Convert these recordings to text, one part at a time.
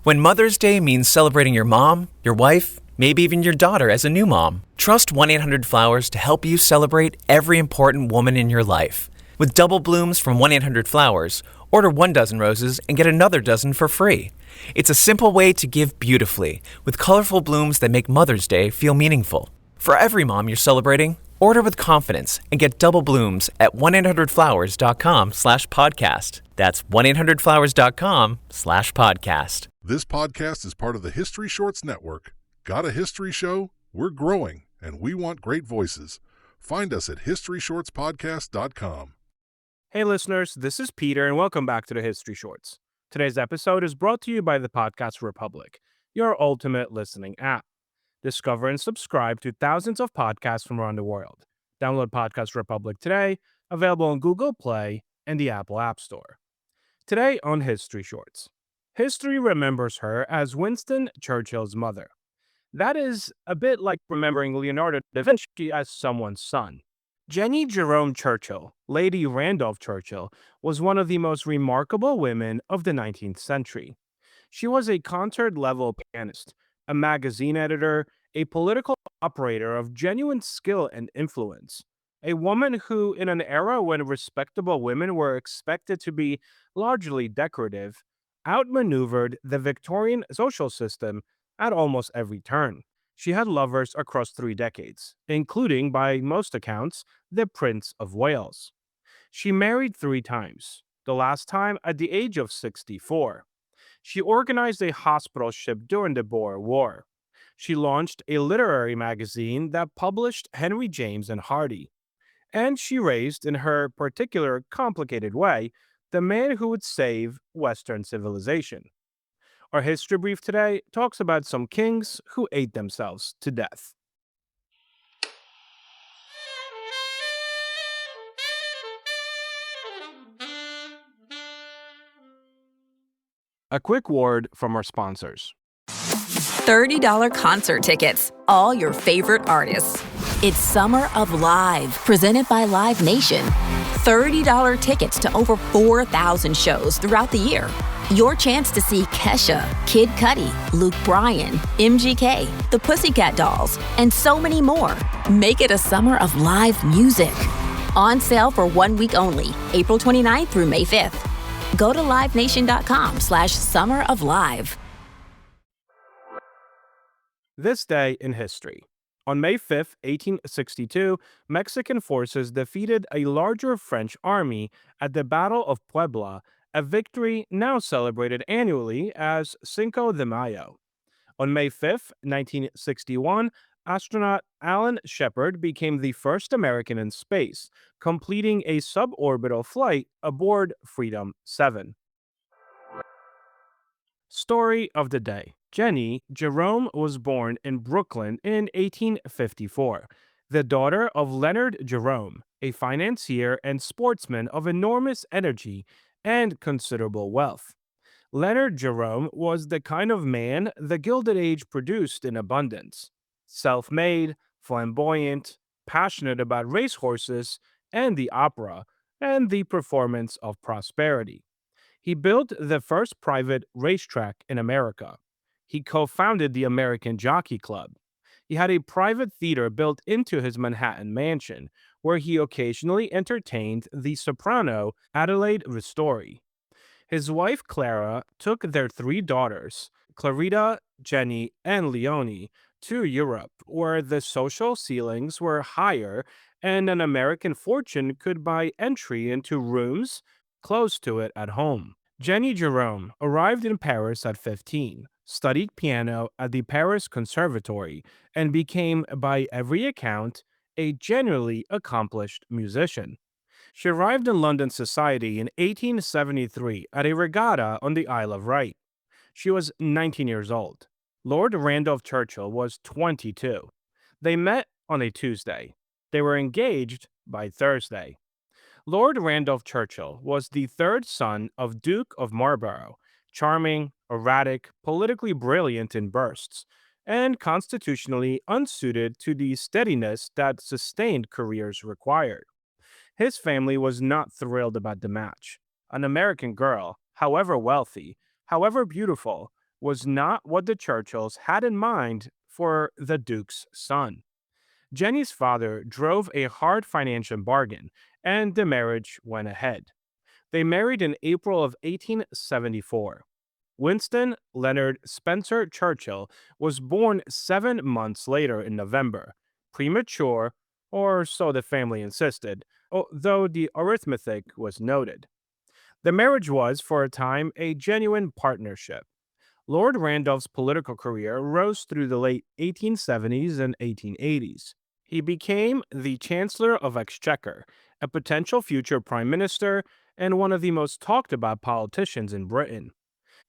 When Mother's Day means celebrating your mom, your wife, maybe even your daughter as a new mom, trust 1-800-Flowers to help you celebrate every important woman in your life. With double blooms from 1-800-Flowers, order 1 dozen roses and get another dozen for free. It's a simple way to give beautifully, with colorful blooms that make Mother's Day feel meaningful. For every mom you're celebrating, order with confidence and get double blooms at 1-800-Flowers.com/podcast. That's 1-800-Flowers.com/podcast. This podcast is part of the History Shorts Network. Got a history show? We're growing, and we want great voices. Find us at historyshortspodcast.com. Hey listeners, this is Peter and welcome back to the History Shorts. Today's episode is brought to you by the Podcast Republic, your ultimate listening app. Discover and subscribe to thousands of podcasts from around the world. Download Podcast Republic today, available on Google Play and the Apple App Store. Today on History Shorts, history remembers her as Winston Churchill's mother. That is a bit like remembering Leonardo da Vinci as someone's son. Jennie Jerome Churchill, Lady Randolph Churchill, was one of the most remarkable women of the 19th century. She was a concert-level pianist, a magazine editor, a political operator of genuine skill and influence. A woman who, in an era when respectable women were expected to be largely decorative, outmaneuvered the Victorian social system at almost every turn. She had lovers across 3 decades, including, by most accounts, the Prince of Wales. She married 3 times, the last time at the age of 64. She organized a hospital ship during the Boer War. She launched a literary magazine that published Henry James and Hardy. And she raised, in her particular complicated way, the man who would save Western civilization. Our history brief today talks about some kings who ate themselves to death. A quick word from our sponsors. $30 concert tickets, all your favorite artists. It's Summer of Live, presented by Live Nation. $30 tickets to over 4,000 shows throughout the year. Your chance to see Kesha, Kid Cudi, Luke Bryan, MGK, the Pussycat Dolls, and so many more. Make it a summer of live music. On sale for 1 week only, April 29th through May 5th. Go to livenation.com/summeroflive. This day in history. On May 5, 1862, Mexican forces defeated a larger French army at the Battle of Puebla, a victory now celebrated annually as Cinco de Mayo. On May 5, 1961, astronaut Alan Shepard became the first American in space, completing a suborbital flight aboard Freedom 7. Story of the day. Jennie Jerome was born in Brooklyn in 1854, the daughter of Leonard Jerome, a financier and sportsman of enormous energy and considerable wealth. Leonard Jerome was the kind of man the Gilded Age produced in abundance. Self-made, flamboyant, passionate about racehorses and the opera, and the performance of prosperity. He built the first private racetrack in America. He co-founded the American Jockey Club. He had a private theater built into his Manhattan mansion, where he occasionally entertained the soprano Adelaide Ristori. His wife Clara took their 3 daughters, Clarita, Jennie, and Leonie, to Europe, where the social ceilings were higher and an American fortune could buy entry into rooms close to it at home. Jennie Jerome arrived in Paris at 15, studied piano at the Paris Conservatory, and became, by every account, a genuinely accomplished musician. She arrived in London society in 1873 at a regatta on the Isle of Wight. She was 19 years old. Lord Randolph Churchill was 22. They met on a Tuesday. They were engaged by Thursday. Lord Randolph Churchill was the 3rd son of Duke of Marlborough, charming, erratic, politically brilliant in bursts, and constitutionally unsuited to the steadiness that sustained careers required. His family was not thrilled about the match. An American girl, however wealthy, however beautiful, was not what the Churchills had in mind for the Duke's son. Jennie's father drove a hard financial bargain, and the marriage went ahead. They married in April of 1874. Winston Leonard Spencer Churchill was born 7 months later in November, premature, or so the family insisted, though the arithmetic was noted. The marriage was, for a time, a genuine partnership. Lord Randolph's political career rose through the late 1870s and 1880s. He became the Chancellor of Exchequer, a potential future Prime Minister, and one of the most talked about politicians in Britain.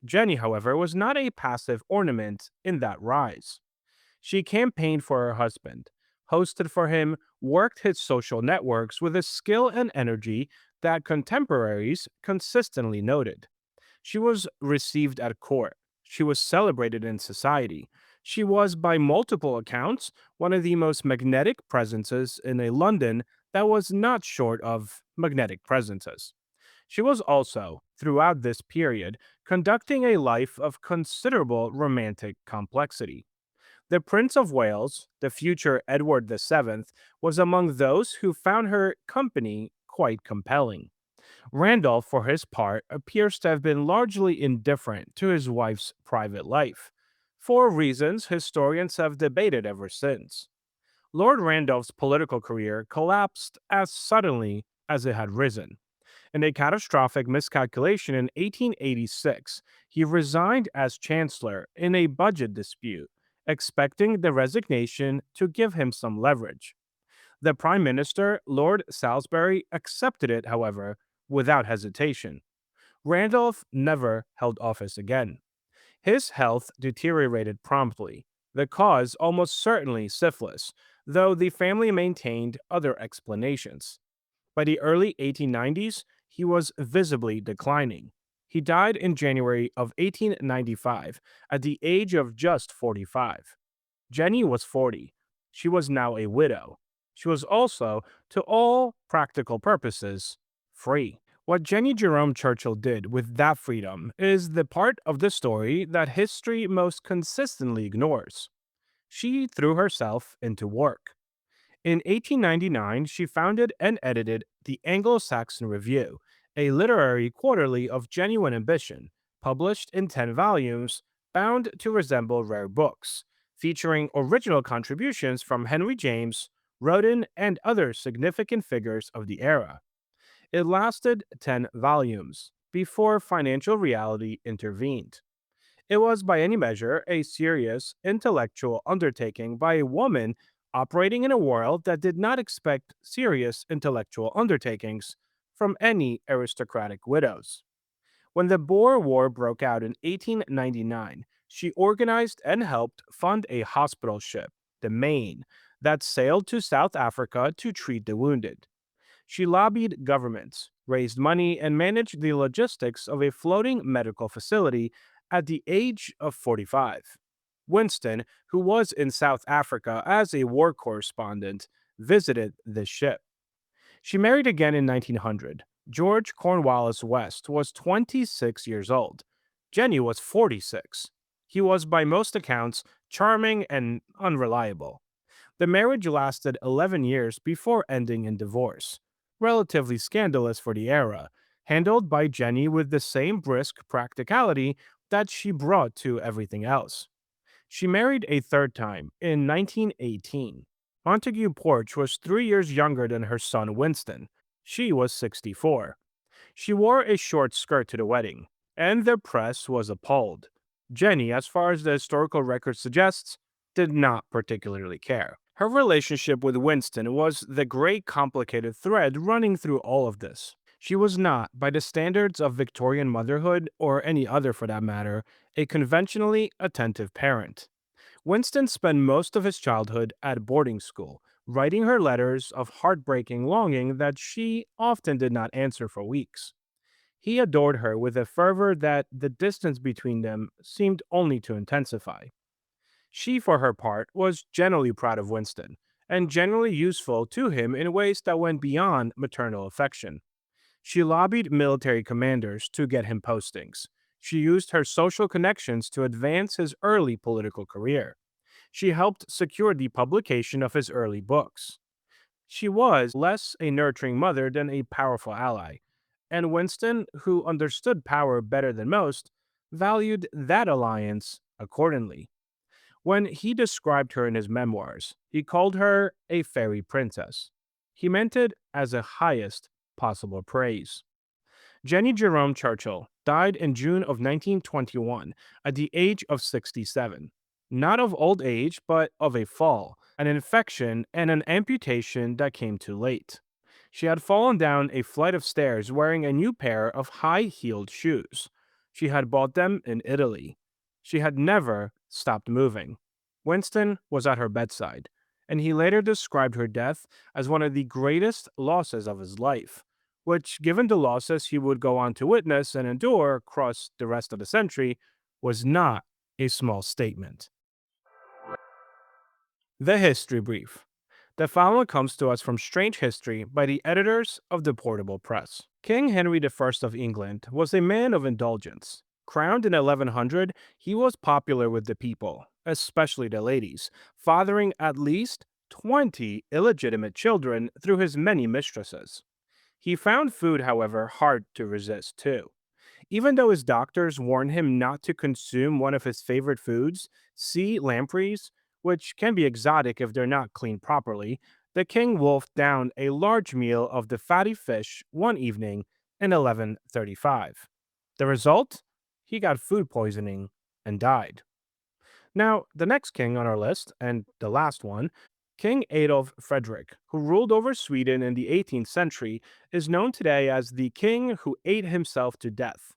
Jennie, however, was not a passive ornament in that rise. She campaigned for her husband, hosted for him, worked his social networks with a skill and energy that contemporaries consistently noted. She was received at court. She was celebrated in society. She was, by multiple accounts, one of the most magnetic presences in a London that was not short of magnetic presences. She was also, throughout this period, conducting a life of considerable romantic complexity. The Prince of Wales, the future Edward VII, was among those who found her company quite compelling. Randolph, for his part, appears to have been largely indifferent to his wife's private life, for reasons historians have debated ever since. Lord Randolph's political career collapsed as suddenly as it had risen. In a catastrophic miscalculation in 1886, he resigned as Chancellor in a budget dispute, expecting the resignation to give him some leverage. The Prime Minister, Lord Salisbury, accepted it, however, without hesitation. Randolph never held office again. His health deteriorated promptly, the cause almost certainly syphilis, though the family maintained other explanations. By the early 1890s, he was visibly declining. He died in January of 1895 at the age of just 45. Jennie was 40. She was now a widow. She was also, to all practical purposes, free. What Jennie Jerome Churchill did with that freedom is the part of the story that history most consistently ignores. She threw herself into work. In 1899, she founded and edited the Anglo-Saxon Review, a literary quarterly of genuine ambition, published in 10 volumes, bound to resemble rare books, featuring original contributions from Henry James, Rodin, and other significant figures of the era. It lasted 10 volumes before financial reality intervened. It was, by any measure, a serious intellectual undertaking by a woman operating in a world that did not expect serious intellectual undertakings from any aristocratic widows. When the Boer War broke out in 1899, she organized and helped fund a hospital ship, the Maine, that sailed to South Africa to treat the wounded. She lobbied governments, raised money, and managed the logistics of a floating medical facility at the age of 45. Winston, who was in South Africa as a war correspondent, visited this ship. She married again in 1900. George Cornwallis West was 26 years old. Jennie was 46. He was, by most accounts, charming and unreliable. The marriage lasted 11 years before ending in divorce, relatively scandalous for the era, handled by Jennie with the same brisk practicality that she brought to everything else. She married a third time in 1918. Montague Porch was 3 years younger than her son Winston. She was 64. She wore a short skirt to the wedding, and the press was appalled. Jennie, as far as the historical record suggests, did not particularly care. Her relationship with Winston was the great complicated thread running through all of this. She was not, by the standards of Victorian motherhood, or any other for that matter, a conventionally attentive parent. Winston spent most of his childhood at boarding school, writing her letters of heartbreaking longing that she often did not answer for weeks. He adored her with a fervor that the distance between them seemed only to intensify. She, for her part, was generally proud of Winston, and generally useful to him in ways that went beyond maternal affection. She lobbied military commanders to get him postings. She used her social connections to advance his early political career. She helped secure the publication of his early books. She was less a nurturing mother than a powerful ally, and Winston, who understood power better than most, valued that alliance accordingly. When he described her in his memoirs, he called her a fairy princess. He meant it as a highest possible praise. Jennie Jerome Churchill died in June of 1921 at the age of 67. Not of old age, but of a fall, an infection, and an amputation that came too late. She had fallen down a flight of stairs wearing a new pair of high heeled shoes. She had bought them in Italy. She had never stopped moving. Winston was at her bedside, and he later described her death as one of the greatest losses of his life, which, given the losses he would go on to witness and endure across the rest of the century, was not a small statement. The History Brief. The following comes to us from Strange History by the editors of the Portable Press. King Henry I of England was a man of indulgence. Crowned in 1100, he was popular with the people, especially the ladies, fathering at least 20 illegitimate children through his many mistresses. He found food, however, hard to resist, too. Even though his doctors warned him not to consume one of his favorite foods, sea lampreys, which can be exotic if they're not cleaned properly, the king wolfed down a large meal of the fatty fish one evening in 1135. The result? He got food poisoning and died. Now, the next king on our list, and the last one, King Adolf Frederick, who ruled over Sweden in the 18th century, is known today as the king who ate himself to death.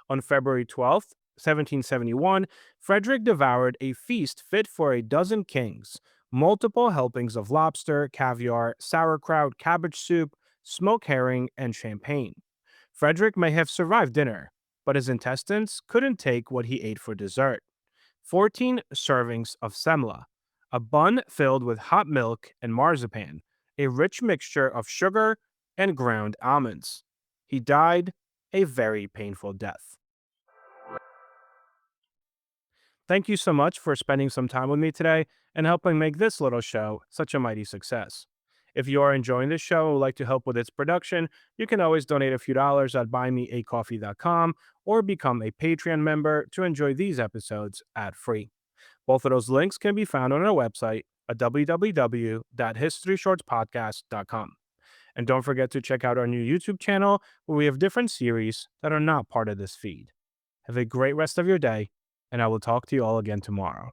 On February 12th, 1771, Frederick devoured a feast fit for a dozen kings, multiple helpings of lobster, caviar, sauerkraut, cabbage soup, smoked herring, and champagne. Frederick may have survived dinner, but his intestines couldn't take what he ate for dessert. 14 servings of semla, a bun filled with hot milk and marzipan, a rich mixture of sugar and ground almonds. He died a very painful death. Thank you so much for spending some time with me today and helping make this little show such a mighty success. If you are enjoying this show and would like to help with its production, you can always donate a few dollars at buymeacoffee.com or become a Patreon member to enjoy these episodes ad-free. Both of those links can be found on our website at www.historyshortspodcast.com. And don't forget to check out our new YouTube channel where we have different series that are not part of this feed. Have a great rest of your day, and I will talk to you all again tomorrow.